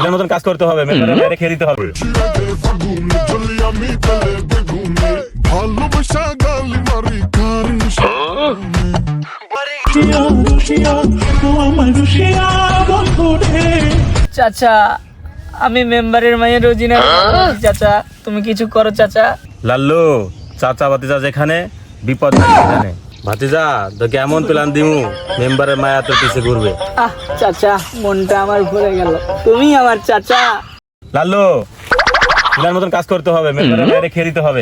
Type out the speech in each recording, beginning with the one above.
এর মতন কাজ করতে হবে, মেম্বারের বাইরে খেয়ে দিতে হবে। চাচা আমি মেম্বারের মায়ের রোজিনা চাচা তুমি কিছু করো চাচা। লাল্লু চাচা ভাতিজা যেখানে বিপদ নাই সেখানে। ভাতিজা তোকে এমন প্ল্যান দিমু মেম্বারের মায়া তোর পিছে ঘুরবে। চাচা মনটা আমার ভরে গেল, তুমি আমার চাচা। লাল্লু এর মতন কাজ করতে হবে, মেম্বারের বাইরে খেয়ে দিতে হবে।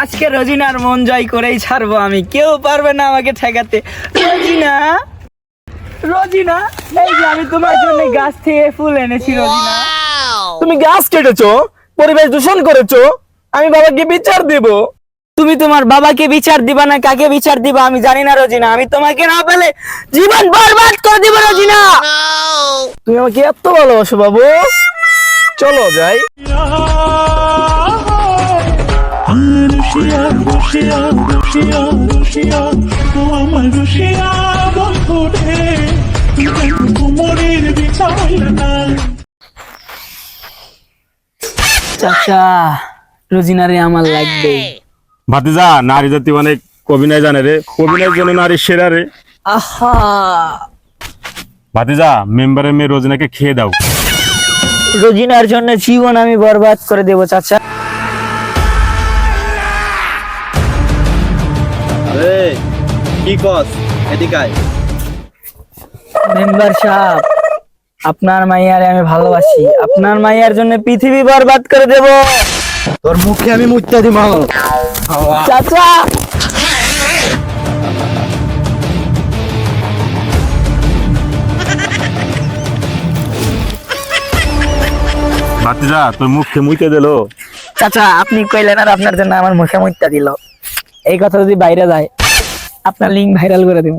আজকে রোজিনার মন জয় করেই ছাড়বো আমি, কেউ পারবে না আমাকে ঠেকাতে। রোজিনা রোজিনা এই যে আমি তোমার জন্য গাছ থেকে ফুল এনেছি। রোজিনা তুমি গাছ কেটেছো, পরিবেশ দূষণ করেছো, আমি বাবাকে বিচার দেব। তুমি তোমার বাবাকে বিচার দিবা না কাকে বিচার দিবা আমি জানি না রোজিনা, আমি তোমাকে না পেলে জীবন বরবাদ করে দিব রোজিনা। তুমি আমাকে এত ভালোবাসো বাবু, চলো যাই। চাচা রোজিনারে আমার লাগবে। ভাতিজা নারী জাতি অনেক অভিনয় জানে রে, অভিনয়ের জন্য নারী সেরা রে। আহা ভাতিজা মেম্বারের মেয়ে রোজিনাকে খেয়ে দাও। রোজিনার জন্য জীবন আমি বরবাদ করে দেব চাচা। কি কস এদিকে আয়। মেম্বার সাহেব আপনার মাইয়ারে আমি ভালোবাসি, আপনার মাইয়ার জন্য পৃথিবী বরবাদ করে দেব। তোর মুখে আমি মুত্তা দিম। চাচা ভাতিজা তোর মুখে মুইতে দিল। চাচা আপনি কইলেন আর আপনার জন্য আমার মুখে মুত্তা দিল, এই কথা যদি বাইরে যায় আপনার লিঙ্ক ভাইরাল করে দেব।